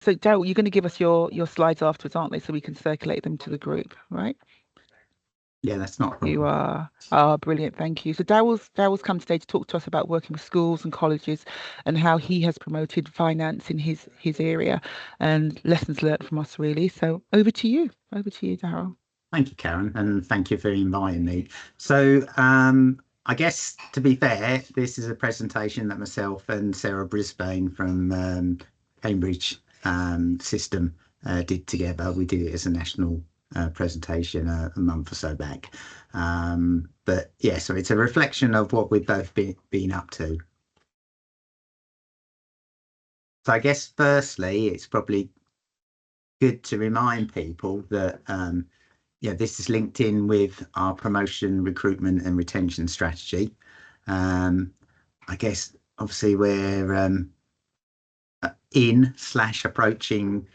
So Daryl, you're going to give us your slides afterwards, aren't they? So we can circulate them to the group, right? Yeah, that's not a You problem. are. Ah, brilliant. Thank you. So Daryl's come today to talk to us about working with schools and colleges and how he has promoted finance in his area and lessons learned from us really. So over to you. Over to you, Daryl. Thank you, Karen, and thank you for inviting me. So, I guess to be fair, this is a presentation that myself and Sarah Brisbane from Cambridge System did together. We did it as a national presentation a month or so back. But yeah, so it's a reflection of what we've both been up to. So I guess firstly, it's probably good to remind people that yeah, this is linked in with our promotion, recruitment and retention strategy. I guess obviously we're approaching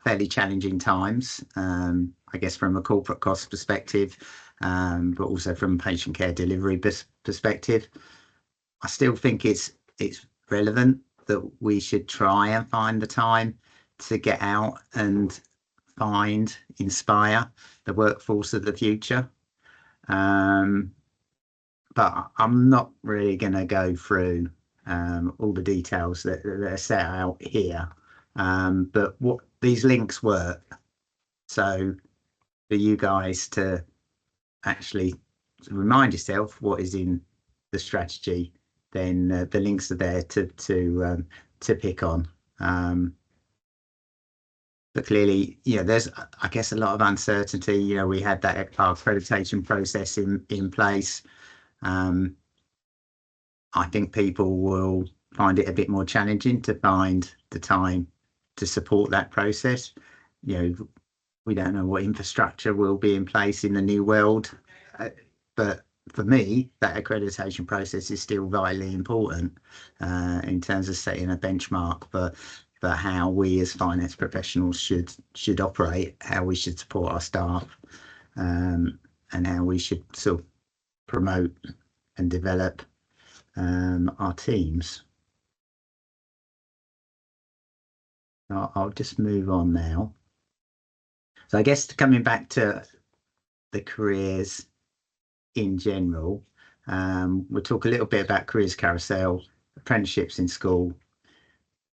fairly challenging times, I guess from a corporate cost perspective, but also from a patient care delivery perspective. I still think it's relevant that we should try and find the time to get out and inspire the workforce of the future. But I'm not really going to go through all the details that are set out here. But what these links work, so for you guys to actually remind yourself what is in the strategy, then the links are there to pick on. But clearly, there's, I guess, a lot of uncertainty. We had that accreditation process in place. I think people will find it a bit more challenging to find the time to support that process. We don't know what infrastructure will be in place in the new world, but for me, that accreditation process is still vitally important in terms of setting a benchmark for how we as finance professionals should operate, how we should support our staff, and how we should sort of promote and develop our teams. I'll just move on now. So I guess coming back to the careers in general, we'll talk a little bit about careers carousel, apprenticeships in school,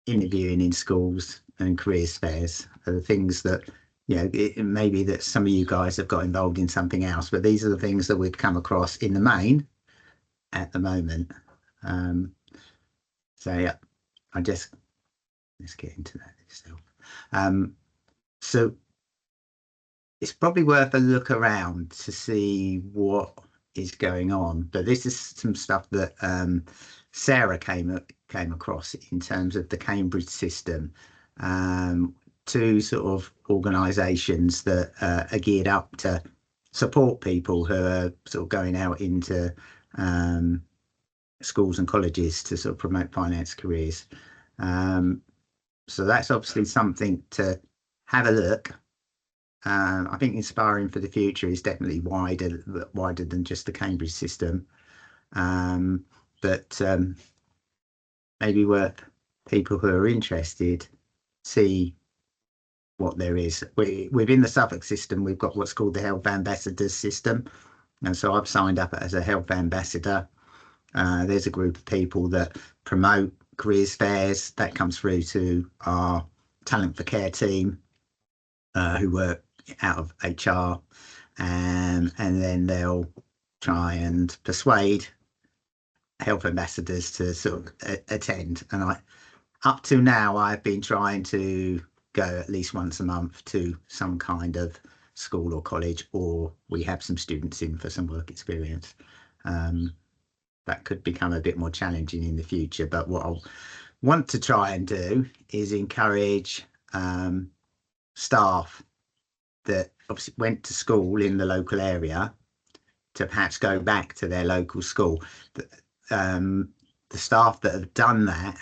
interviewing in schools, and careers fairs are the things that, it may be that some of you guys have got involved in something else, but these are the things that we've come across in the main at the moment. So yeah, let's get into that itself. So it's probably worth a look around to see what is going on, but this is some stuff that Sarah came across in terms of the Cambridge System, two sort of organisations that are geared up to support people who are sort of going out into schools and colleges to sort of promote finance careers. So that's obviously something to have a look. I think Inspiring for the Future is definitely wider than just the Cambridge System, but maybe worth people who are interested see what there is. Within the Suffolk System, we've got what's called the Health Ambassadors System, and so I've signed up as a health ambassador. There's a group of people that promote careers fairs that comes through to our Talent for Care team, who work out of HR, and then they'll try and persuade health ambassadors to sort of attend. And up to now, I've been trying to go at least once a month to some kind of school or college, or we have some students in for some work experience. That could become a bit more challenging in the future, but what I'll want to try and do is encourage staff that obviously went to school in the local area to perhaps go back to their local school. The staff that have done that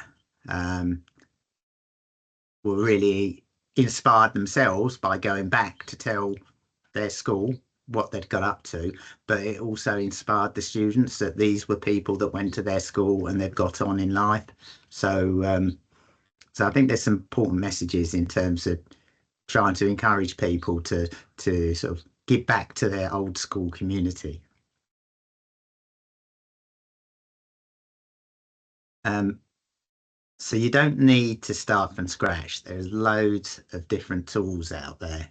were really inspired themselves by going back to tell their school what they'd got up to, but it also inspired the students that these were people that went to their school and they've got on in life. So So I think there's some important messages in terms of trying to encourage people to sort of give back to their old school community. So you don't need to start from scratch. There's loads of different tools out there.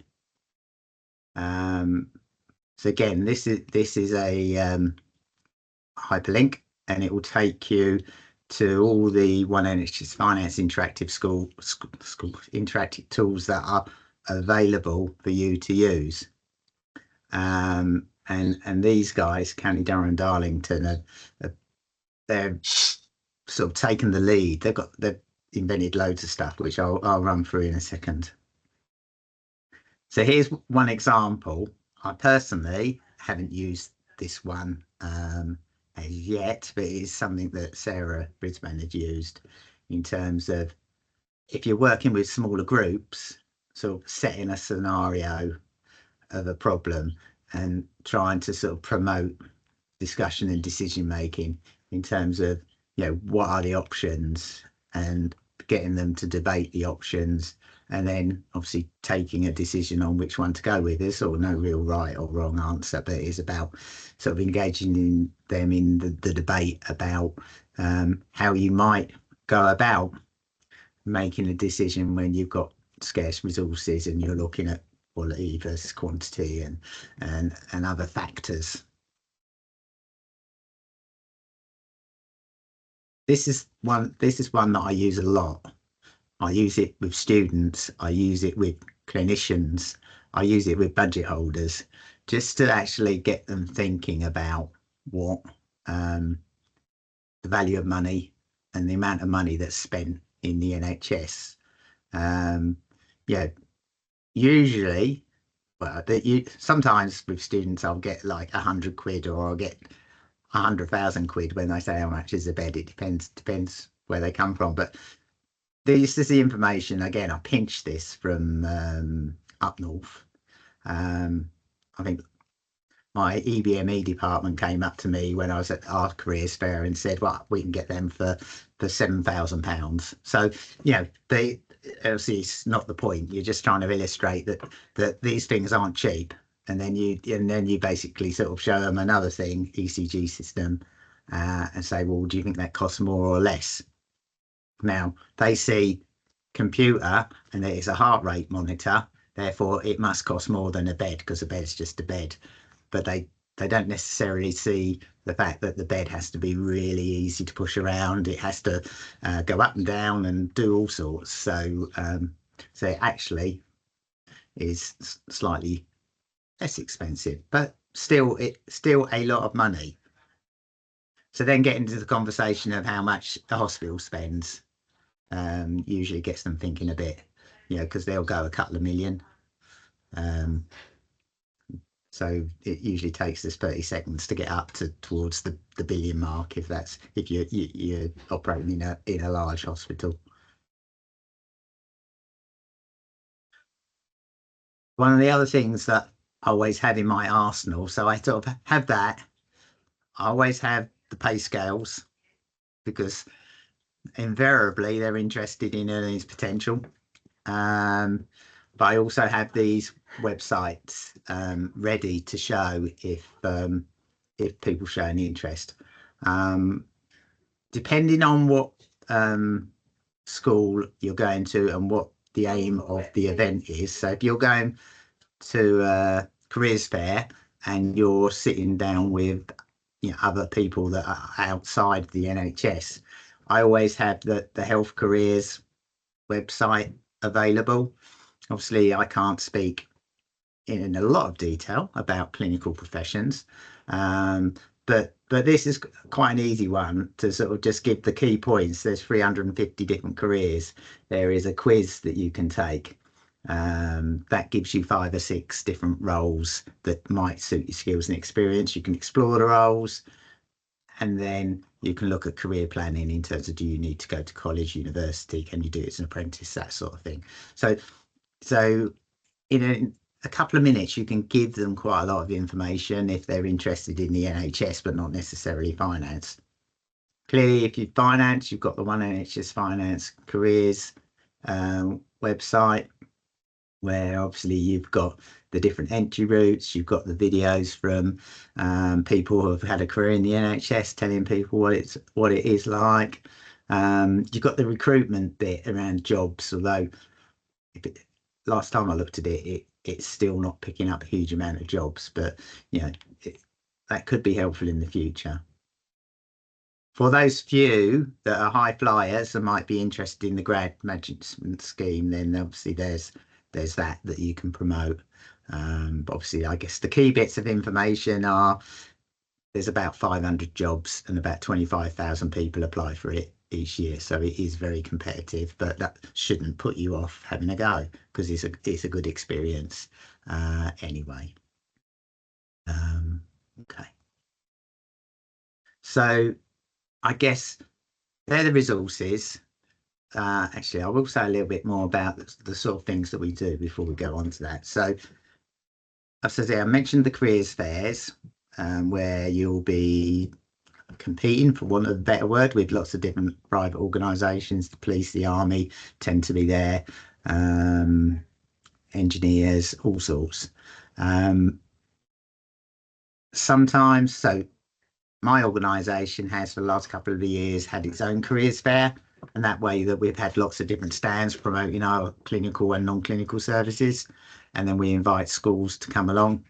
So again, this is a hyperlink, and it will take you to all the One NHS Finance interactive school interactive tools that are available for you to use. And these guys, County Durham and Darlington, they're sort of taken the lead. They've invented loads of stuff, which I'll run through in a second. So here's one example. I personally haven't used this one as yet, but it is something that Sarah Brisbane had used in terms of if you're working with smaller groups, sort of setting a scenario of a problem and trying to sort of promote discussion and decision making in terms of, you know, what are the options, and getting them to debate the options, and then obviously taking a decision on which one to go with. There's sort of no real right or wrong answer, but it is about sort of engaging in them in the debate about how you might go about making a decision when you've got scarce resources and you're looking at quality versus quantity and other factors. This is one that I use a lot. I use it with students, I use it with clinicians, I use it with budget holders, just to actually get them thinking about what the value of money and the amount of money that's spent in the NHS. Yeah, usually, well, sometimes with students I'll get like 100 quid, or I'll get 100,000 quid when I say how much is a bed. It depends where they come from, but this is the information. Again, I pinched this from up north. I think my EBME department came up to me when I was at our careers fair and said, well, we can get them for £7,000. So, you know, they obviously, it's not the point. You're just trying to illustrate that these things aren't cheap. And then you basically sort of show them another thing, ECG system, and say, well, do you think that costs more or less? Now they see computer and it's a heart rate monitor, therefore it must cost more than a bed because a bed's just a bed. But they don't necessarily see the fact that the bed has to be really easy to push around. It has to go up and down and do all sorts. So it actually is slightly less expensive, but still a lot of money. So then get into the conversation of how much the hospital spends. Usually gets them thinking a bit, you know, because they'll go a couple of million. So it usually takes us 30 seconds to get up towards the billion mark, if you're operating in a large hospital. One of the other things that I always have in my arsenal, so I sort of have that. I always have the pay scales, because invariably they're interested in earnings potential. But I also have these websites ready to show if people show any interest. Depending on what school you're going to and what the aim of the event is. So if you're going to a careers fair and you're sitting down with, you know, other people that are outside the NHS, I always have the Health Careers website available. Obviously, I can't speak in a lot of detail about clinical professions, but this is quite an easy one to sort of just give the key points. There's 350 different careers. There is a quiz that you can take that gives you 5 or 6 different roles that might suit your skills and experience. You can explore the roles, and then you can look at career planning in terms of, do you need to go to college, university, can you do it as an apprentice, that sort of thing. So in a couple of minutes you can give them quite a lot of information if they're interested in the NHS but not necessarily finance. Clearly, if you finance, you've got the One NHS Finance careers. website, where obviously you've got the different entry routes, you've got the videos from people who have had a career in the NHS telling people what it is like. You've got the recruitment bit around jobs, although last time I looked at it's still not picking up a huge amount of jobs, but that could be helpful in the future. For those few that are high flyers and might be interested in the grad management scheme, then obviously there's that you can promote. But obviously, I guess the key bits of information are there's about 500 jobs and about 25,000 people apply for it each year. So it is very competitive, but that shouldn't put you off having a go, because it's a good experience anyway. Okay. So I guess they're the resources. Actually, I will say a little bit more about the sort of things that we do before we go on to that. So I mentioned the careers fairs, where you'll be competing, for want of a better word, with lots of different private organisations. The police, the army tend to be there, engineers, all sorts. Sometimes, so my organisation has for the last couple of years had its own careers fair, and that way that we've had lots of different stands promoting our clinical and non-clinical services, and then we invite schools to come along.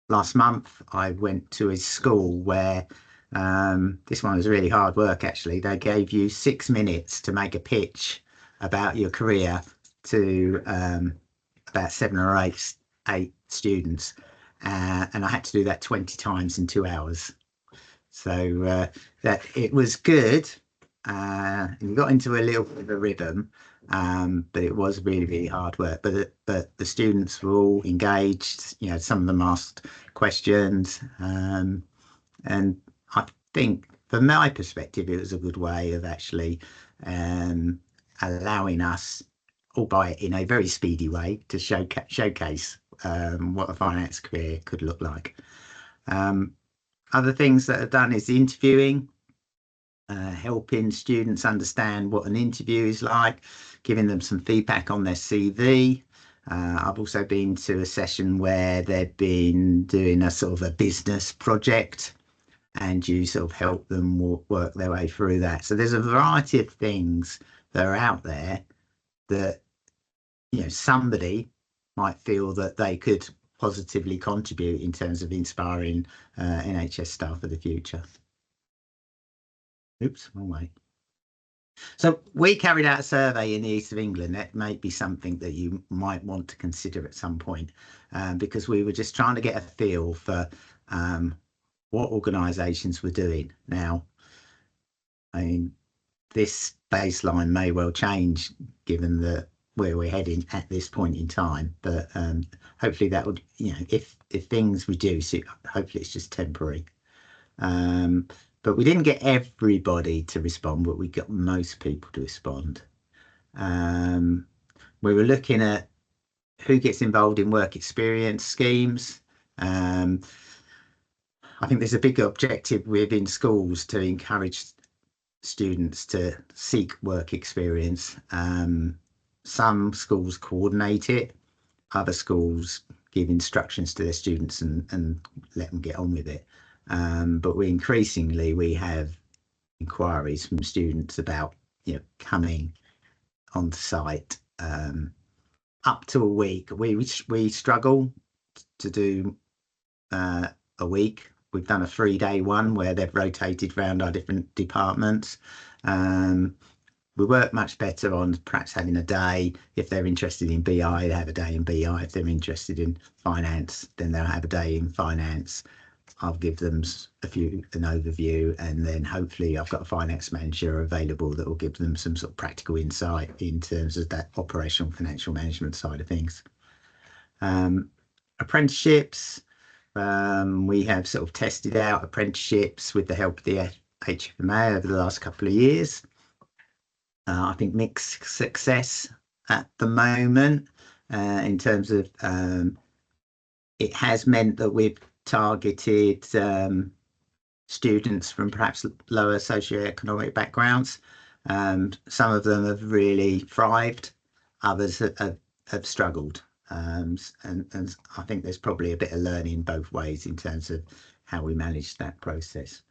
Last month I went to a school where this one was really hard work. Actually, they gave you 6 minutes to make a pitch about your career to about 7 or 8 students, and I had to do that 20 times in 2 hours. So that it was good. We got into a little bit of a rhythm, but it was really, really hard work. But the students were all engaged. Some of them asked questions, and I think, from my perspective, it was a good way of actually allowing us, albeit in a very speedy way, to showcase what a finance career could look like. Other things that are done is interviewing, helping students understand what an interview is like, giving them some feedback on their CV. I've also been to a session where they've been doing a sort of a business project, and you sort of help them work their way through that. So there's a variety of things that are out there that somebody might feel that they could positively contribute in terms of inspiring NHS staff for the future. Oops, wrong way. So we carried out a survey in the east of England. That may be something that you might want to consider at some point, because we were just trying to get a feel for what organisations were doing. Now, I mean, this baseline may well change given where we're heading at this point in time, but hopefully that would, if things reduce, hopefully it's just temporary. But we didn't get everybody to respond, but we got most people to respond. We were looking at who gets involved in work experience schemes. I think there's a big objective within schools to encourage students to seek work experience. Some schools coordinate it, other schools give instructions to their students and let them get on with it. But we have inquiries from students about coming onto site up to a week. We struggle to do a week. We've done a 3-day one where they've rotated around our different departments. We work much better on perhaps having a day. If they're interested in BI, they have a day in BI. If they're interested in finance, then they'll have a day in finance. I'll give them an overview, and then hopefully I've got a finance manager available that will give them some sort of practical insight in terms of that operational financial management side of things. Apprenticeships, we have sort of tested out apprenticeships with the help of the HFMA over the last couple of years. I think mixed success at the moment, in terms of it has meant that we've targeted students from perhaps lower socioeconomic backgrounds, Some of them have really thrived, others have struggled. And I think there's probably a bit of learning both ways in terms of how we manage that process.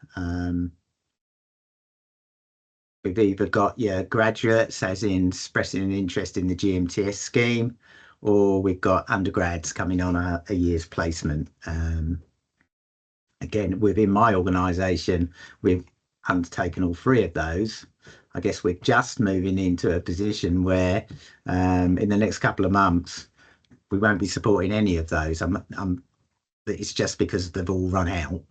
We've either got graduates, as in expressing an interest in the GMTS scheme, or we've got undergrads coming on a year's placement. Again, within my organisation, we've undertaken all three of those. I guess we're just moving into a position where in the next couple of months, we won't be supporting any of those. It's just because they've all run out.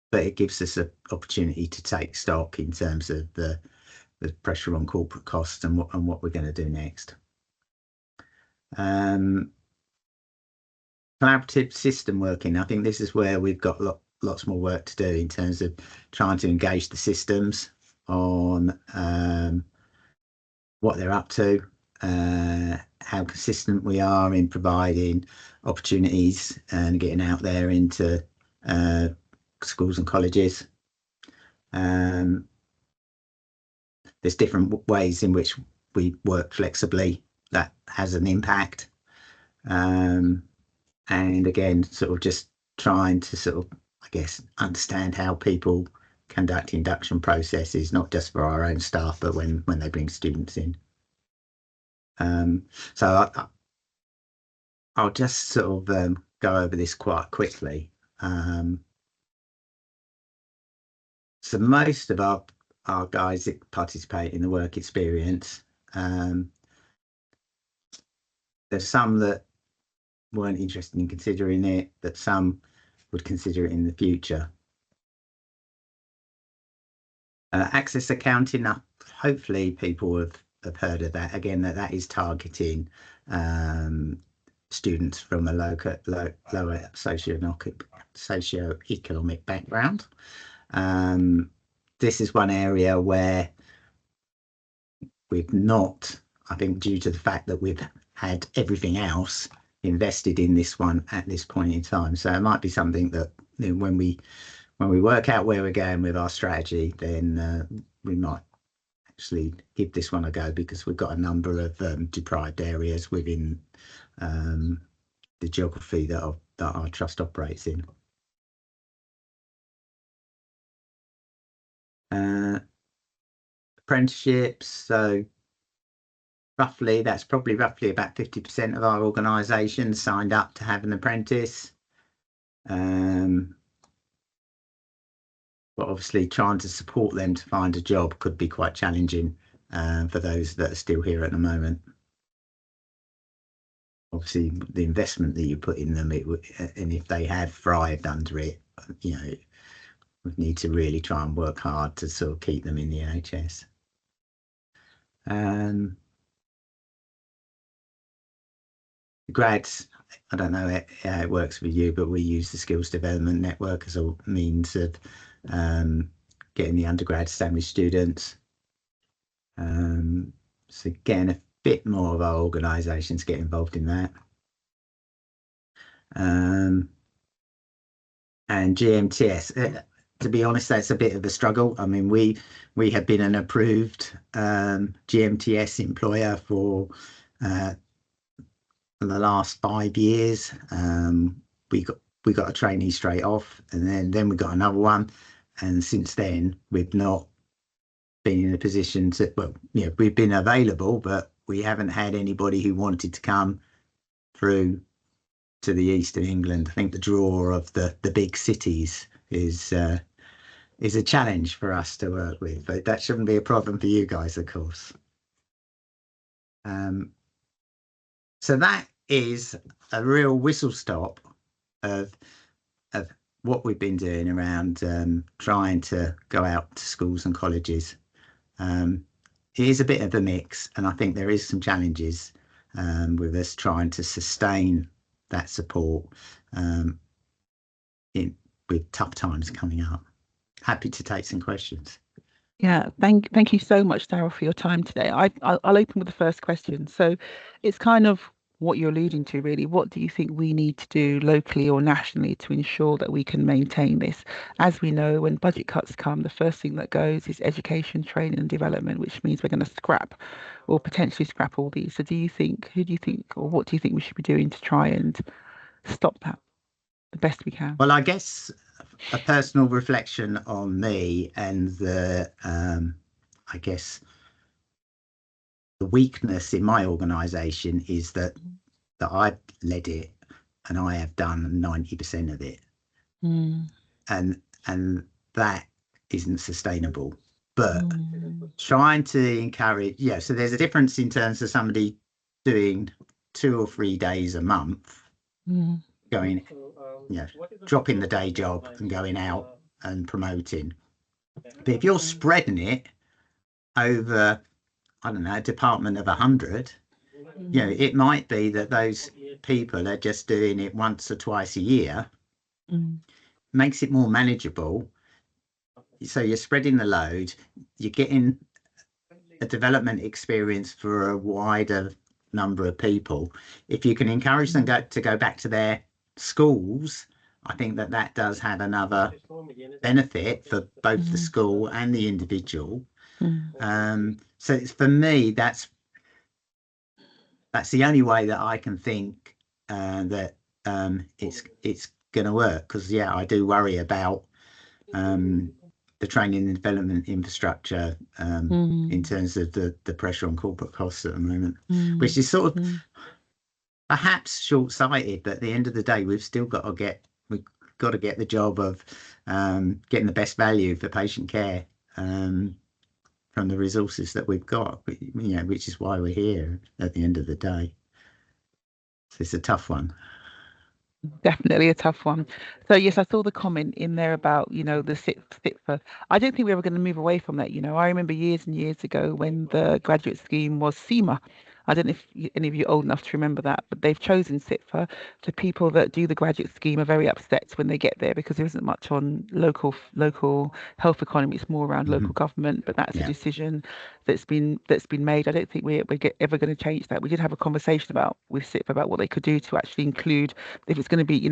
But it gives us an opportunity to take stock in terms of the pressure on corporate costs and what we're going to do next. Collaborative system working. I think this is where we've got lots more work to do in terms of trying to engage the systems on what they're up to, how consistent we are in providing opportunities and getting out there into schools and colleges. There's different ways in which we work flexibly that has an impact. And again, sort of just trying to sort of, I guess, understand how people conduct induction processes, not just for our own staff, but when they bring students in. So I'll just sort of go over this quite quickly. So most of our guys that participate in the work experience, there's some that weren't interested in considering it, but some would consider it in the future. Access accounting, hopefully people have heard of that. Again, that is targeting students from a lower socio-economic background. This is one area where we've not, I think, due to the fact that we've had everything else, invested in this one at this point in time. So it might be something that, you know, when we work out where we're going with our strategy, then we might actually give this one a go, because we've got a number of deprived areas within the geography that our trust operates in. Apprenticeships, so that's probably roughly about 50% of our organisation signed up to have an apprentice. But obviously trying to support them to find a job could be quite challenging for those that are still here at the moment. Obviously, the investment that you put in them, and if they have thrived under it, you know, we need to really try and work hard to sort of keep them in the NHS. Grads, I don't know how it works with you, but we use the Skills Development Network as a means of getting the undergrad established students. So again, a bit more of our organisations get involved in that. And GMTS, to be honest, that's a bit of a struggle. I mean, we have been an approved GMTS employer for the last 5 years. We got a trainee straight off, and then we got another one, and since then we've not been in a position to, well, you know, we've been available, but we haven't had anybody who wanted to come through to the east of England. I think the draw of the big cities is a challenge for us to work with, but that shouldn't be a problem for you guys, of course. So that is a real whistle stop of what we've been doing around trying to go out to schools and colleges. It is a bit of a mix, and I think there is some challenges with us trying to sustain that support with tough times coming up. Happy to take some questions. Yeah, thank you so much, Daryl, for your time today. I'll open with the first question. So it's kind of what you're alluding to, really. What do you think we need to do locally or nationally to ensure that we can maintain this? As we know, when budget cuts come, the first thing that goes is education, training, and development, which means we're going to scrap or potentially scrap all these. So, who do you think, or what do you think we should be doing to try and stop that the best we can? Well, I guess a personal reflection on me and I guess the weakness in my organisation is that I've led it and I have done 90% of it, and that isn't sustainable. But trying to encourage, so there's a difference in terms of somebody doing 2 or 3 days a month, going, dropping the day job and going out and promoting. But if you're spreading it over, I don't know, a department of 100, it might be that those people are just doing it once or twice a year, makes it more manageable. So you're spreading the load, you're getting a development experience for a wider number of people. If you can encourage them to go back to their schools, I think that does have another benefit for both the school and the individual. So it's, for me, that's the only way that I can think that it's going to work. Because I do worry about the training and development infrastructure in terms of the pressure on corporate costs at the moment, which is sort of perhaps short-sighted. But at the end of the day, we've got to get the job of getting the best value for patient care from the resources that we've got, which is why we're here at the end of the day. So it's a tough one. Definitely a tough one. So yes, I saw the comment in there about, the SITFA. I don't think we're ever going to move away from that. I remember years and years ago when the graduate scheme was SEMA. I don't know if any of you are old enough to remember that, but they've chosen SITFA. The people that do the graduate scheme are very upset when they get there because there isn't much on local health economy. It's more around local government, but that's a decision that's been made. I don't think we're ever going to change that. We did have a conversation with SITFA about what they could do to actually include, if it's going to be,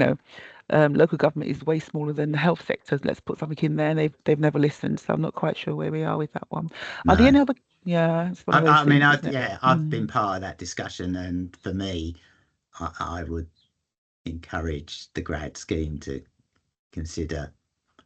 local government is way smaller than the health sector. Let's put something in there, and they've never listened. So I'm not quite sure where we are with that one. No. Are there any other? Yeah, it's one of those things, I've been part of that discussion, and for me, I would encourage the grad scheme to consider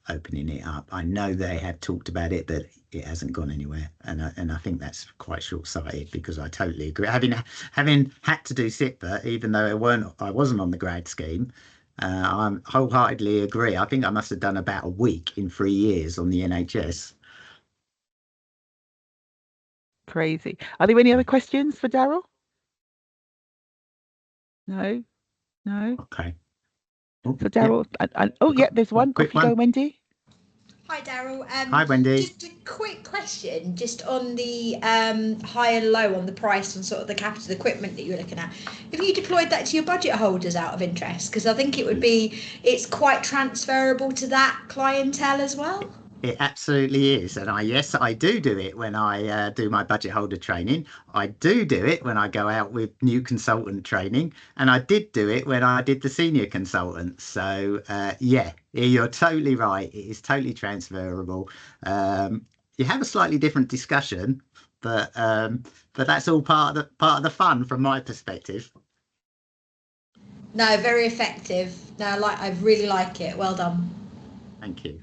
opening it up. I know they have talked about it, but it hasn't gone anywhere, and I think that's quite short-sighted, because I totally agree. Having had to do SITFA, even though I wasn't on the grad scheme, I wholeheartedly agree. I think I must have done about a week in 3 years on the NHS. Crazy. Are there any other questions for Daryl? No. Okay. So Daryl, there's one. Off you go, Wendy. Hi, Daryl. Hi, Wendy. Just a quick question, just on the high and low on the price on sort of the capital equipment that you were looking at. Have you deployed that to your budget holders out of interest? Because I think it's quite transferable to that clientele as well. It absolutely is. And I do it when I do my budget holder training. I do it when I go out with new consultant training. And I did do it when I did the senior consultant. So, you're totally right. It is totally transferable. You have a slightly different discussion, but that's all part of the fun from my perspective. No, very effective. No, I really like it. Well done. Thank you.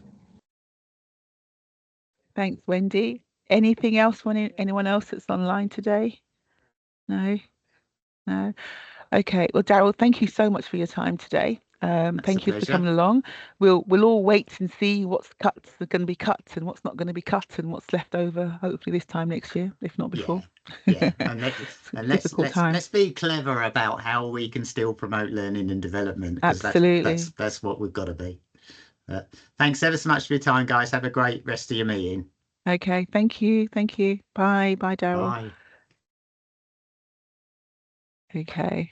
Thanks, Wendy. Anything else from anyone else that's online today? No. Okay. Well, Daryl, thank you so much for your time today. Thank you for coming along. We'll all wait and see what's going to be cut and what's not going to be cut and what's left over. Hopefully this time next year, if not before. Yeah. And let's be clever about how we can still promote learning and development. Absolutely. That's what we've got to be. Thanks ever so much for your time, guys. Have a great rest of your meeting. Okay, thank you. Bye, Daryl. Bye. Okay.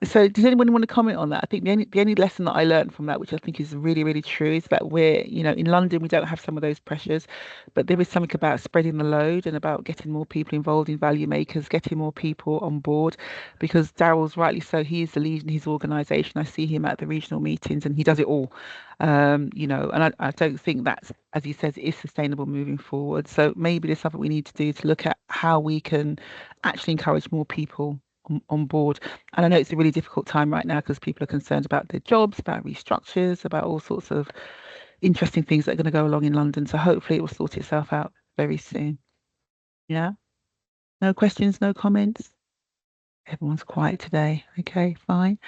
So does anyone want to comment on that? I think the only lesson that I learned from that, which I think is really, really true, is that we're, in London, we don't have some of those pressures, but there is something about spreading the load and about getting more people involved in value makers, getting more people on board, because Daryl's rightly so, he is the lead in his organisation. I see him at the regional meetings and he does it all. And I don't think that's, as he says, is sustainable moving forward. So maybe there's something we need to do to look at how we can actually encourage more people on board. And I know it's a really difficult time right now because people are concerned about their jobs, about restructures, about all sorts of interesting things that are going to go along in London. So hopefully it will sort itself out very soon. Yeah. No questions, no comments. Everyone's quiet today. Okay, fine.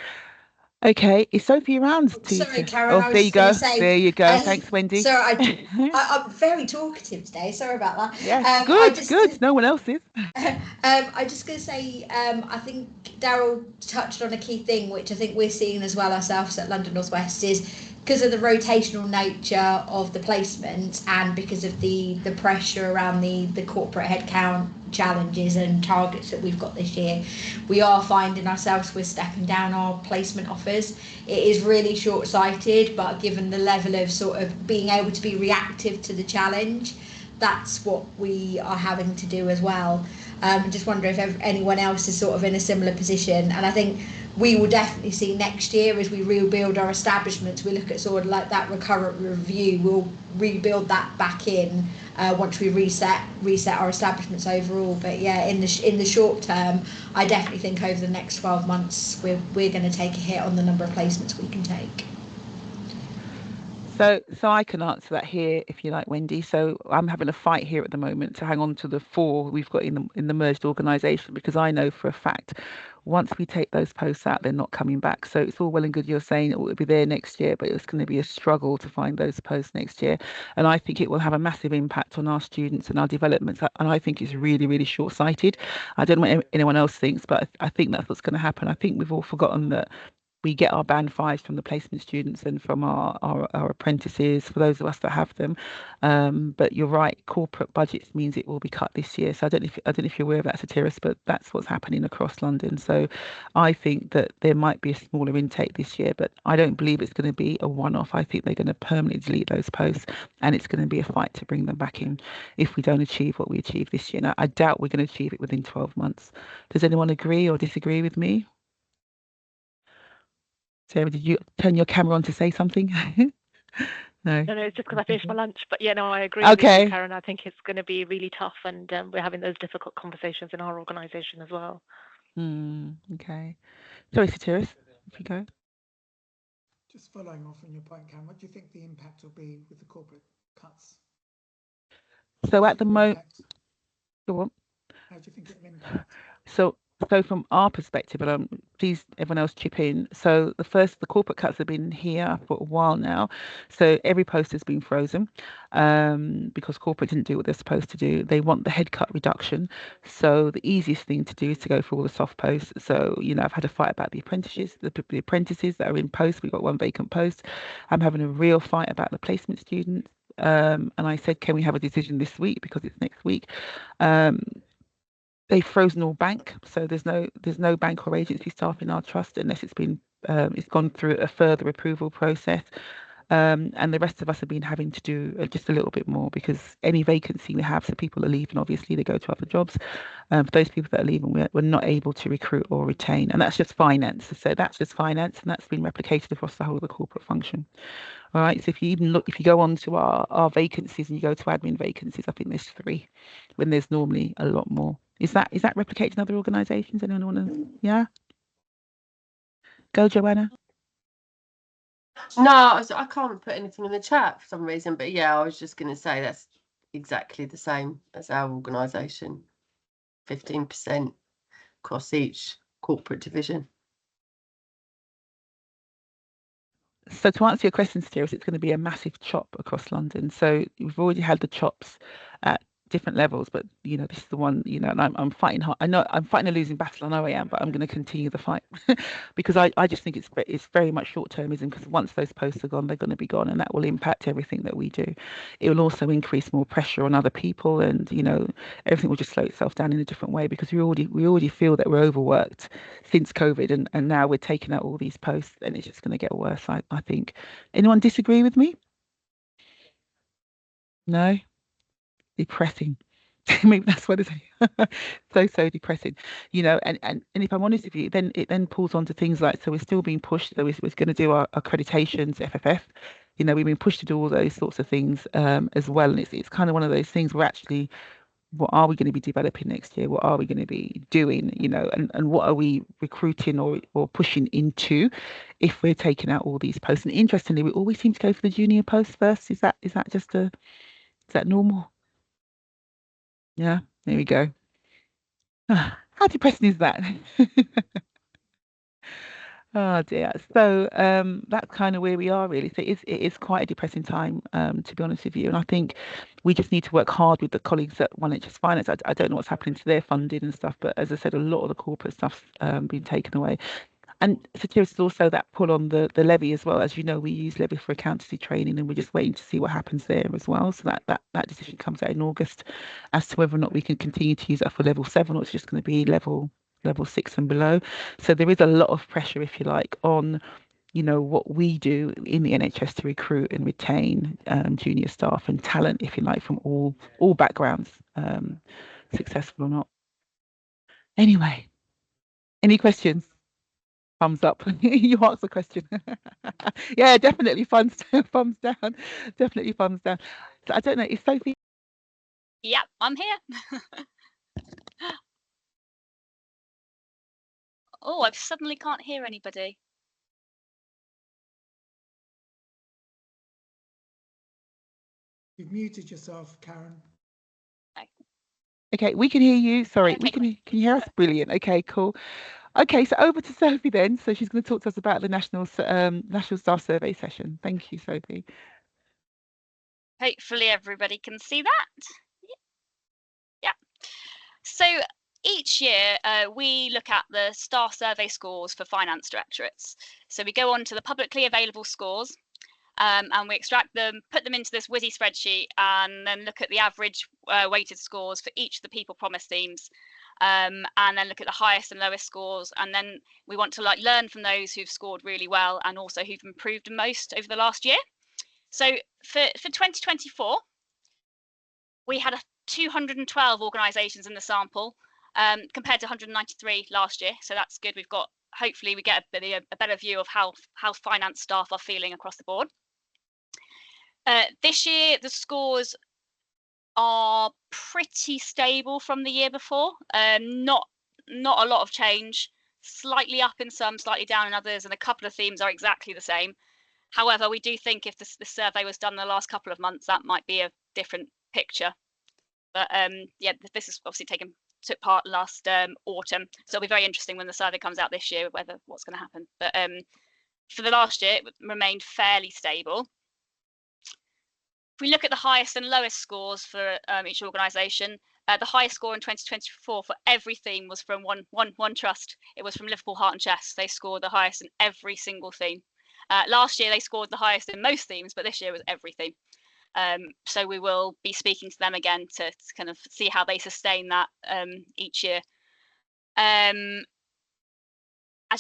Okay, is Sophie around Sorry, to? Karen, Oh, I was there you just going go. to say. There you go. Thanks, Wendy. Sorry, I'm very talkative today. Sorry about that. Yeah, good. No one else is. I just going to say, I think Daryl touched on a key thing, which I think we're seeing as well ourselves at London North West, is because of the rotational nature of the placements and because of the pressure around the corporate headcount challenges and targets that we've got this year, we are finding ourselves with stepping down our placement offers. It is really short-sighted, but given the level of sort of being able to be reactive to the challenge, that's what we are having to do as well. Just wonder if anyone else is sort of in a similar position. And I think we will definitely see next year as we rebuild our establishments, we look at sort of like that recurrent review, we'll rebuild that back in once we reset our establishments overall. But yeah, in the short term, I definitely think over the next 12 months we're going to take a hit on the number of placements we can take. So I can answer that here if you like, Wendy. So I'm having a fight here at the moment to hang on to the 4 we've got in the merged organisation, because I know for a fact once we take those posts out, they're not coming back. So it's all well and good you're saying it will be there next year, but it's going to be a struggle to find those posts next year. And I think it will have a massive impact on our students and our developments. And I think it's really, really short-sighted. I don't know what anyone else thinks, but I think that's what's going to happen. I think we've all forgotten that we get our band 5s from the placement students and from our apprentices, for those of us that have them. But you're right, corporate budgets means it will be cut this year. So I don't know if you're aware of that, Satiris, but that's what's happening across London. So I think that there might be a smaller intake this year, but I don't believe it's going to be a one-off. I think they're going to permanently delete those posts, and it's going to be a fight to bring them back in if we don't achieve what we achieved this year. Now, I doubt we're going to achieve it within 12 months. Does anyone agree or disagree with me? Sarah, did you turn your camera on to say something? No. No, it's just because I finished my lunch. But yeah, no, I agree with you, Karen. I think it's going to be really tough, and we're having those difficult conversations in our organisation as well. Okay. Sorry, Satiris, if you go. Just following off on your point, Karen, what do you think the impact will be with the corporate cuts? So at the moment, go on. How do you think it will impact? So from our perspective, and please everyone else chip in. So the corporate cuts have been here for a while now. So every post has been frozen because corporate didn't do what they're supposed to do. They want the head cut reduction. So the easiest thing to do is to go for all the soft posts. So I've had a fight about the apprentices that are in post. We've got 1 vacant post. I'm having a real fight about the placement students. And I said, can we have a decision this week because it's next week? They've frozen all bank, so there's no bank or agency staff in our trust unless it's gone through a further approval process. And the rest of us have been having to do just a little bit more because any vacancy we have, so people are leaving, obviously they go to other jobs. For those people that are leaving, we're not able to recruit or retain, and that's just finance. So that's just finance, and that's been replicated across the whole of the corporate function. All right. So if you go on to our vacancies and you go to admin vacancies, I think there's 3 when there's normally a lot more. Is that replicated in other organisations? Anyone want to? Yeah. Go, Joanna. No, I can't put anything in the chat for some reason, but yeah, I was just going to say that's exactly the same as our organisation. 15% across each corporate division. So to answer your question, Satiris, it's going to be a massive chop across London. So we've already had the chops at different levels, but this is the one, and I'm fighting hard. I know I'm fighting a losing battle. I know I am, but I'm going to continue the fight because I just think it's very much short-termism, because once those posts are gone, they're going to be gone, and that will impact everything that we do. It will also increase more pressure on other people, and everything will just slow itself down in a different way, because we already feel that we're overworked since COVID, and now we're taking out all these posts, and it's just going to get worse. I think. Anyone disagree with me? No? Depressing. Maybe that's what it is. So depressing, and if I'm honest with you, then it then pulls on to things like, so we're still being pushed. So we're going to do our accreditations, FFF. We've been pushed to do all those sorts of things as well, and it's kind of one of those things where actually, what are we going to be developing next year? What are we going to be doing? And what are we recruiting or pushing into if we're taking out all these posts? And interestingly, we always seem to go for the junior posts first. Is that normal? Yeah, there we go. How depressing is that? Oh dear. So that's kind of where we are, really. So it is quite a depressing time, to be honest with you. And I think we just need to work hard with the colleagues at One NHS Finance. I don't know what's happening to their funding and stuff, but as I said, a lot of the corporate stuff's been taken away. And Satiri's is also that pull on the levy as well. As you know, we use levy for accountancy training, and we're just waiting to see what happens there as well. So that decision comes out in August as to whether or not we can continue to use that for level 7, or it's just going to be level 6 and below. So there is a lot of pressure, if you like, on what we do in the NHS to recruit and retain junior staff and talent, if you like, from all backgrounds, successful or not. Anyway, any questions? Thumbs up. You asked the question. Yeah, definitely thumbs down. Definitely thumbs down. So I don't know, is Sophie? Yep, I'm here. Oh, I suddenly can't hear anybody. You've muted yourself, Karen. Okay, we can hear you. Sorry, Okay, can you hear us? Brilliant. Okay, cool. Okay, so over to Sophie then. So she's going to talk to us about the National Staff Survey session. Thank you, Sophie. Hopefully everybody can see that. Yeah. So each year we look at the staff survey scores for finance directorates. So we go on to the publicly available scores and we extract them, put them into this WYSI spreadsheet, and then look at the average weighted scores for each of the people promise themes. And then look at the highest and lowest scores, and then we want to learn from those who've scored really well and also who've improved the most over the last year. So for 2024, we had 212 organisations in the sample compared to 193 last year. So that's good. Hopefully we get a better view of how finance staff are feeling across the board. This year the scores are pretty stable from the year before. Not a lot of change, slightly up in some, slightly down in others, and a couple of themes are exactly the same. However, we do think if the survey was done in the last couple of months, that might be a different picture. But yeah, this is obviously took part last autumn, so it'll be very interesting when the survey comes out this year what's going to happen. But for the last year, it remained fairly stable. If we look at the highest and lowest scores for each organisation, the highest score in 2024 for every theme was from one trust. It was from Liverpool Heart and Chest. They scored the highest in every single theme. Last year they scored the highest in most themes, but this year was every theme. So we will be speaking to them again to kind of see how they sustain that each year. As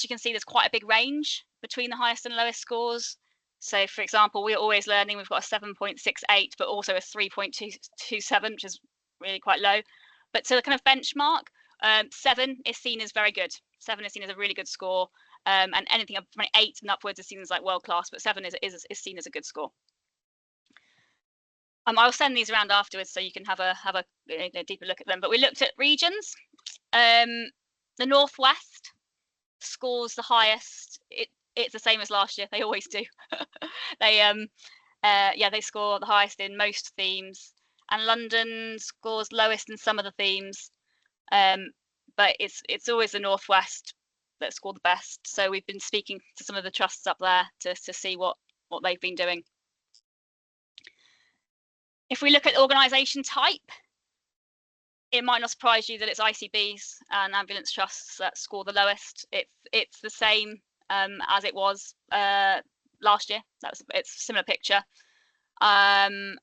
you can see, there's quite a big range between the highest and lowest scores. So, for example, We're Always Learning, we've got a 7.68, but also a 3.27, which is really quite low. But to the kind of benchmark, 7 is seen as very good. 7 is seen as a really good score, and anything from 8 and upwards is seen as like world class, but 7 is seen as a good score. I'll send these around afterwards so you can have a deeper look at them. But we looked at regions. The Northwest scores the highest. It's the same as last year. They always do. They score the highest in most themes, and London scores lowest in some of the themes. But it's always the Northwest that score the best. So we've been speaking to some of the trusts up there to see what they've been doing. If we look at organisation type, it might not surprise you that it's ICBs and ambulance trusts that score the lowest. It's the same as it was last year. It's a similar picture. And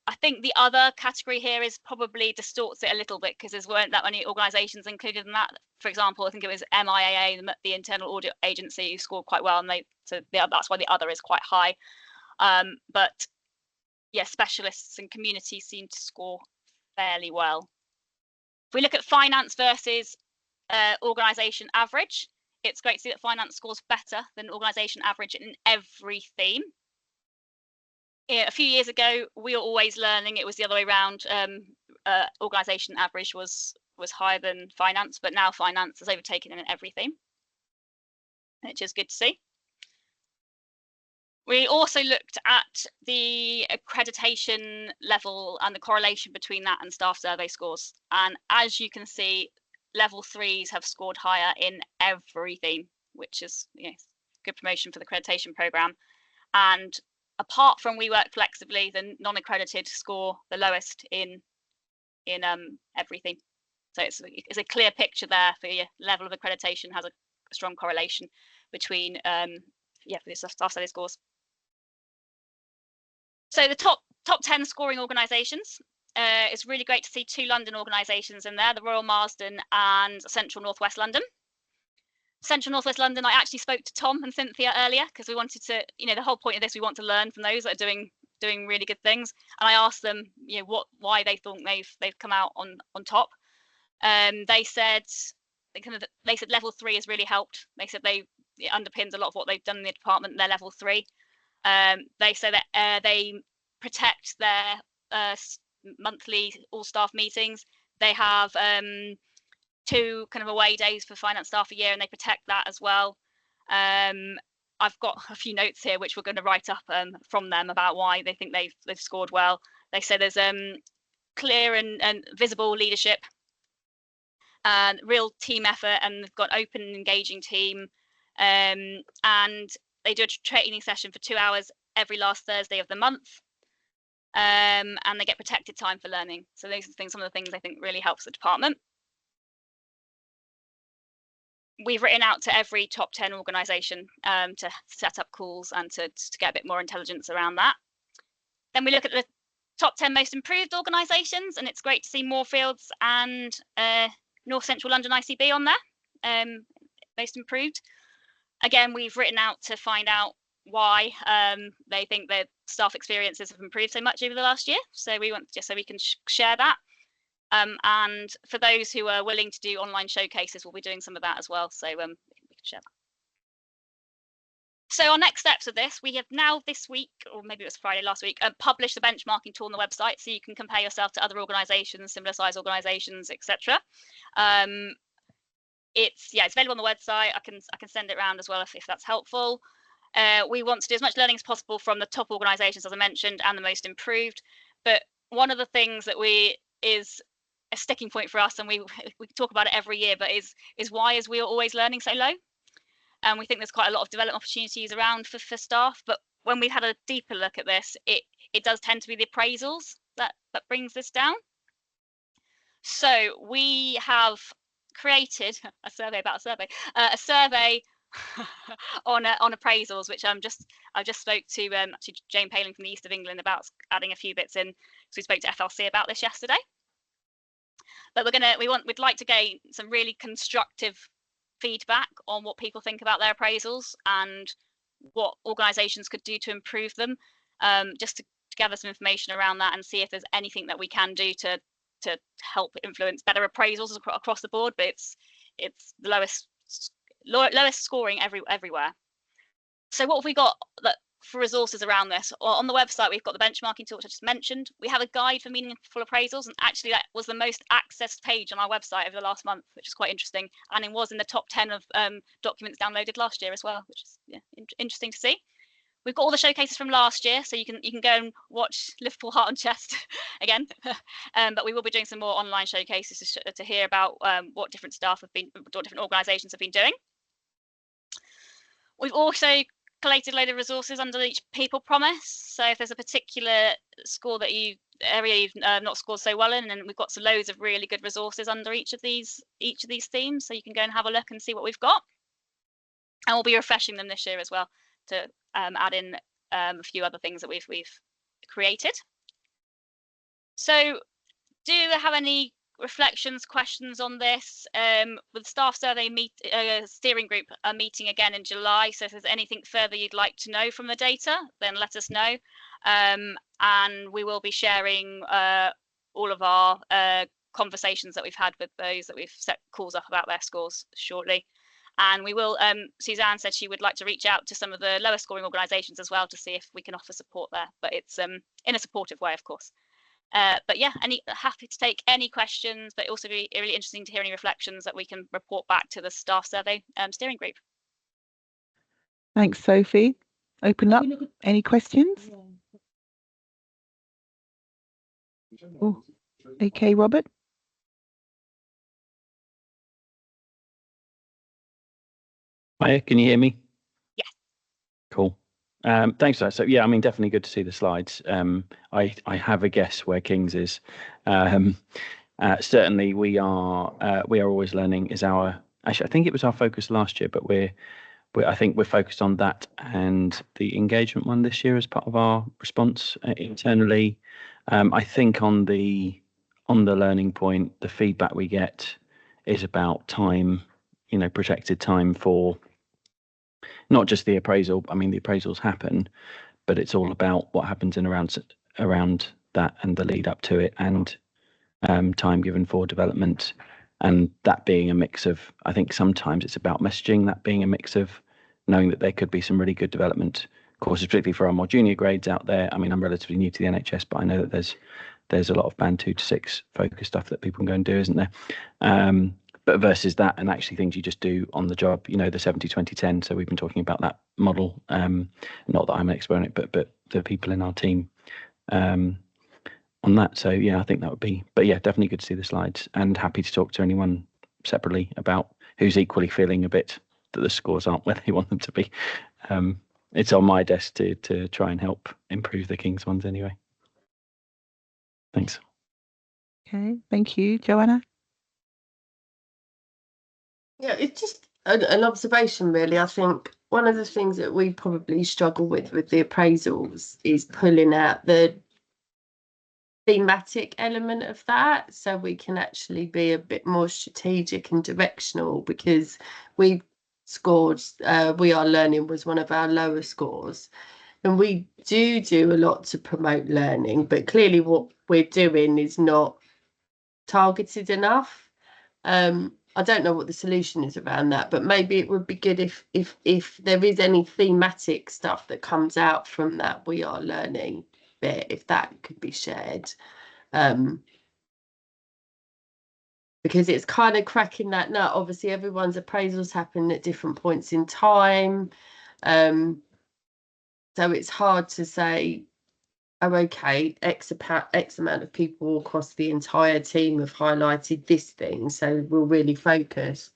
I think the other category here is probably distorts it a little bit because there weren't that many organisations included in that. For example, I think it was MIAA, the Internal Audit Agency, who scored quite well, and that's why the other is quite high. But yeah, specialists and communities seem to score fairly well. If we look at finance versus organisation average, it's great to see that finance scores better than organisation average in every theme. A few years ago, we were always learning it was the other way around. Organisation average was higher than finance, but now finance has overtaken in every theme, which is good to see. We also looked at the accreditation level and the correlation between that and staff survey scores. And as you can see, level 3s have scored higher in every theme, which is good promotion for the accreditation programme. And apart from We Work Flexibly, the non-accredited score the lowest in everything. So it's a clear picture there for your level of accreditation has a strong correlation between for the staff study scores. So the top 10 scoring organisations. It's really great to see 2 London organisations in there, the Royal Marsden and Central North West London. Central North West London, I actually spoke to Tom and Cynthia earlier because we wanted to, the whole point of this, we want to learn from those that are doing really good things. And I asked them, why they thought they've come out on top. They said level 3 has really helped. They said it underpins a lot of what they've done in the department. They're level 3. They say that they protect their monthly all staff meetings. They have 2 kind of away days for finance staff a year, and they protect that as well. I've got a few notes here which we're going to write up from them about why they think they've scored well. They say there's clear and visible leadership and real team effort, and they've got open and engaging team, and they do a training session for 2 hours every last Thursday of the month, and they get protected time for learning. So those are some of the things I think really helps the department. We've written out to every top 10 organisation to set up calls and to get a bit more intelligence around that. Then we look at the top 10 most improved organisations, and it's great to see Moorfields and North Central London ICB on there, most improved. Again, we've written out to find out why they think their staff experiences have improved so much over the last year. So we want just so we can share that. And for those who are willing to do online showcases, we'll be doing some of that as well. So we can share that. So our next steps of this, we have now this week, or maybe it was Friday last week, published the benchmarking tool on the website, so you can compare yourself to other organisations, similar size organisations, etc. It's available on the website. I can send it around as well if that's helpful. We want to do as much learning as possible from the top organisations, as I mentioned, and the most improved. But one of the things that is a sticking point for us, and we talk about it every year, but is why is we are always learning so low? And we think there's quite a lot of development opportunities around for staff. But when we've had a deeper look at this, it does tend to be the appraisals that brings this down. So we have created a survey about a survey on appraisals, which I just spoke to Jane Paling from the East of England about adding a few bits in. So we spoke to FLC about this yesterday. But we'd like to gain some really constructive feedback on what people think about their appraisals and what organisations could do to improve them, just to gather some information around that and see if there's anything that we can do to help influence better appraisals across the board. But it's the lowest scoring everywhere. So what have we got for resources around this? On the website, we've got the benchmarking tool, which I just mentioned. We have a guide for meaningful appraisals, and actually that was the most accessed page on our website over the last month, which is quite interesting. And it was in the top 10 of documents downloaded last year as well, which is interesting to see. We've got all the showcases from last year, so you can go and watch Liverpool Heart and Chest again. But we will be doing some more online showcases to hear about what different organisations have been doing. We've also collated a load of resources under each people promise. So if there's a particular score that you area you've not scored so well in, and we've got loads of really good resources under each of these themes, so you can go and have a look and see what we've got. And we'll be refreshing them this year as well to add in a few other things that we've created. So do they have any reflections, questions on this? With the staff survey steering group are meeting again in July, so if there's anything further you'd like to know from the data, then let us know, and we will be sharing all of our conversations that we've had with those that we've set calls up about their scores shortly. And we will, Suzanne said she would like to reach out to some of the lower scoring organisations as well to see if we can offer support there, but it's in a supportive way, of course. But yeah, happy to take any questions, but also be really interesting to hear any reflections that we can report back to the staff survey steering group. Thanks, Sophie. Open up. Any questions? Oh, okay, Robert. Hiya, can you hear me? Yes. Cool. Thanks for that. So yeah, I mean, definitely good to see the slides. I have a guess where King's is. Certainly, we are always learning is our. Actually, I think it was our focus last year, but I think we're focused on that and the engagement one this year as part of our response internally. I think on the learning point, the feedback we get is about time, protected time for not just the appraisal. I mean, the appraisals happen, but it's all about what happens in around that and the lead up to it, and time given for development, and that being a mix of, I think sometimes it's about messaging, that being a mix of knowing that there could be some really good development courses, particularly for our more junior grades out there. I mean, I'm relatively new to the NHS, but I know that there's a lot of band 2 to 6 focus stuff that people can go and do, isn't there? But versus that, and actually things you just do on the job, the 70-20-10. So we've been talking about that model. Not that I'm an expert on it, but the people in our team on that. So yeah, I think that would be. But yeah, definitely good to see the slides, and happy to talk to anyone separately about who's equally feeling a bit that the scores aren't where they want them to be. It's on my desk to try and help improve the King's ones anyway. Thanks. Okay, thank you, Joanna. Yeah, it's just an observation, really. I think one of the things that we probably struggle with the appraisals is pulling out the thematic element of that, so we can actually be a bit more strategic and directional, because we scored, We Are Learning was one of our lower scores, and we do a lot to promote learning, but clearly what we're doing is not targeted enough. I don't know what the solution is around that, but maybe it would be good if there is any thematic stuff that comes out from that We Are Learning bit, if that could be shared, because it's kind of cracking that nut. Obviously, everyone's appraisals happen at different points in time, so it's hard to say, oh, okay, X amount of people across the entire team have highlighted this thing, so we'll really focus.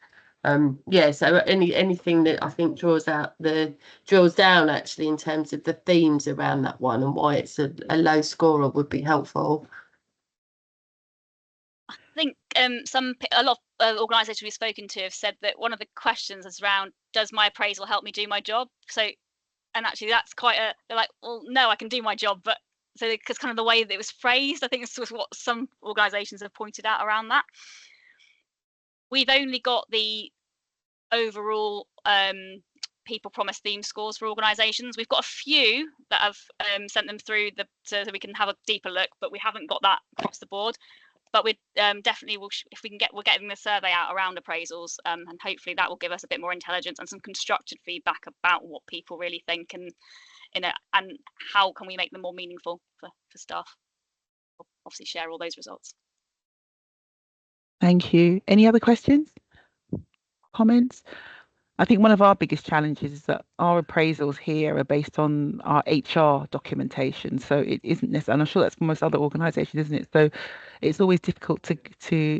Yeah, so anything that I think drills down actually in terms of the themes around that one and why it's a low scorer would be helpful. I think a lot of organisations we've spoken to have said that one of the questions is around, does my appraisal help me do my job? So, and actually that's they're like, well, no, I can do my job, but so because kind of the way that it was phrased, I think this was what some organisations have pointed out around that. We've only got the overall people promise theme scores for organisations. We've got a few that have sent them through so we can have a deeper look, but we haven't got that across the board. But we definitely will, if we can we're getting the survey out around appraisals, and hopefully that will give us a bit more intelligence and some constructed feedback about what people really think and how can we make them more meaningful for staff. We'll obviously share all those results. Thank you. Any other questions? Comments? I think one of our biggest challenges is that our appraisals here are based on our HR documentation. So it isn't necessarily, and I'm sure that's for most other organisations, isn't it? So it's always difficult to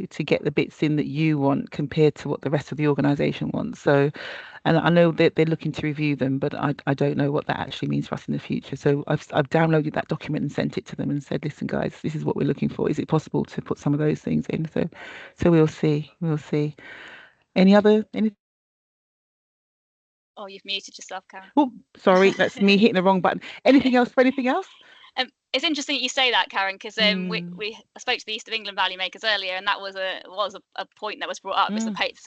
get the bits in that you want compared to what the rest of the organisation wants. So, and I know that they're looking to review them, but I don't know what that actually means for us in the future. So I've downloaded that document and sent it to them and said, listen, guys, this is what we're looking for. Is it possible to put some of those things in? So we'll see. We'll see. Anything? Oh, you've muted yourself, Karen. Oh, sorry, that's me hitting the wrong button. Anything else for anything else? It's interesting that you say that, Karen, because I spoke to the East of England Value Makers earlier, and that was a point that was brought up.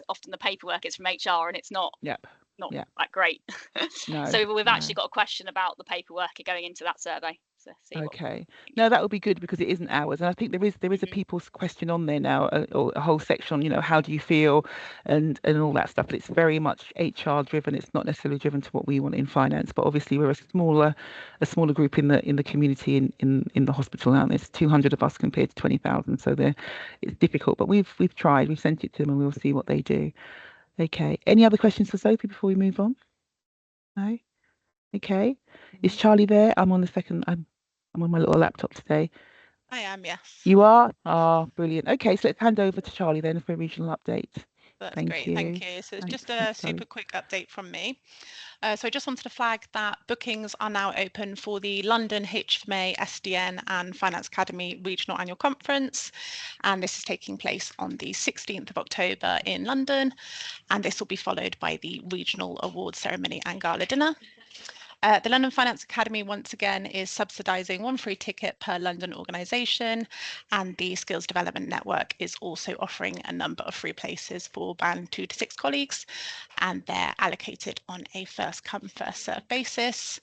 Often the paperwork is from HR, and it's not that great. No, so we've actually got a question about the paperwork going into that survey. So okay, no, that would be good because it isn't ours, and I think there is a people's question on there now, or a whole section. How do you feel, and all that stuff. But it's very much HR driven. It's not necessarily driven to what we want in finance. But obviously, we're a smaller group in the community in the hospital now. There's 200 of us compared to 20,000, so it's difficult. But we've tried. We've sent it to them, and we'll see what they do. Okay. Any other questions for Sophie before we move on? No. Okay. Is Charlie there? I'm on my little laptop today. I am, yes. You are? Ah, brilliant. Okay, so let's hand over to Charlie then for a regional update. That's great. Thank you. So it's just a super quick update from me. So I just wanted to flag that bookings are now open for the London HFMA, SDN and Finance Academy Regional Annual Conference. And this is taking place on the 16th of October in London. And this will be followed by the Regional Awards Ceremony and Gala Dinner. The London Finance Academy, once again, is subsidising one free ticket per London organisation, and the Skills Development Network is also offering a number of free places for Band 2 to 6 colleagues, and they're allocated on a first-come, first-served basis.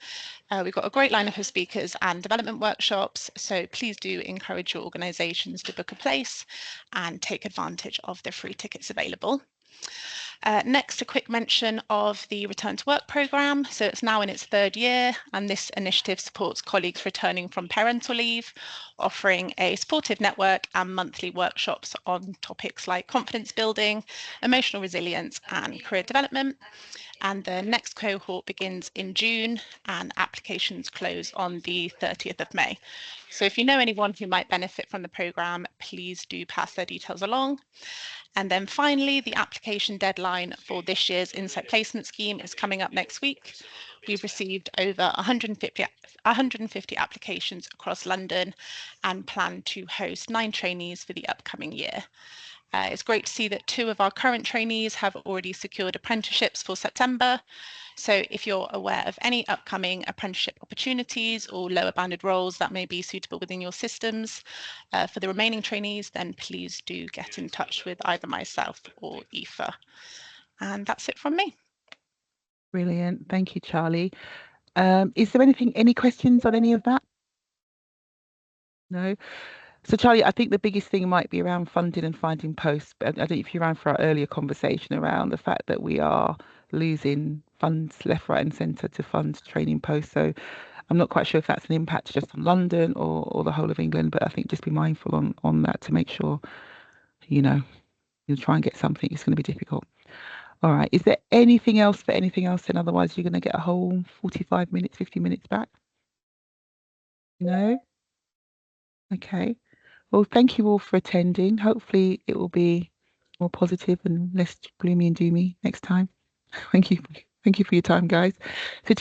We've got a great lineup of speakers and development workshops, so please do encourage your organisations to book a place and take advantage of the free tickets available. Next, a quick mention of the Return to Work programme. So it's now in its 3rd year, and this initiative supports colleagues returning from parental leave, offering a supportive network and monthly workshops on topics like confidence building, emotional resilience and career development. And the next cohort begins in June, and applications close on the 30th of May. So if you know anyone who might benefit from the programme, please do pass their details along. And then finally, the application deadline for this year's Insight Placement Scheme is coming up next week. We've received over 150 applications across London and plan to host 9 trainees for the upcoming year. It's great to see that 2 of our current trainees have already secured apprenticeships for September. So if you're aware of any upcoming apprenticeship opportunities or lower banded roles that may be suitable within your systems for the remaining trainees, then please do get in touch with either myself or Aoife. And that's it from me. Brilliant. Thank you, Charlie. Is there any questions on any of that? No? So Charlie, I think the biggest thing might be around funding and finding posts. But I don't know if you're around for our earlier conversation around the fact that we are losing funds left, right and centre to fund training posts. So I'm not quite sure if that's an impact just on London or the whole of England, but I think just be mindful on that to make sure, you'll try and get something. It's going to be difficult. All right. Is there anything else for anything else? And otherwise you're going to get a whole 45 minutes, 50 minutes back? No? Okay. Well, thank you all for attending. Hopefully it will be more positive and less gloomy and doomy next time. Thank you. Thank you for your time, guys. So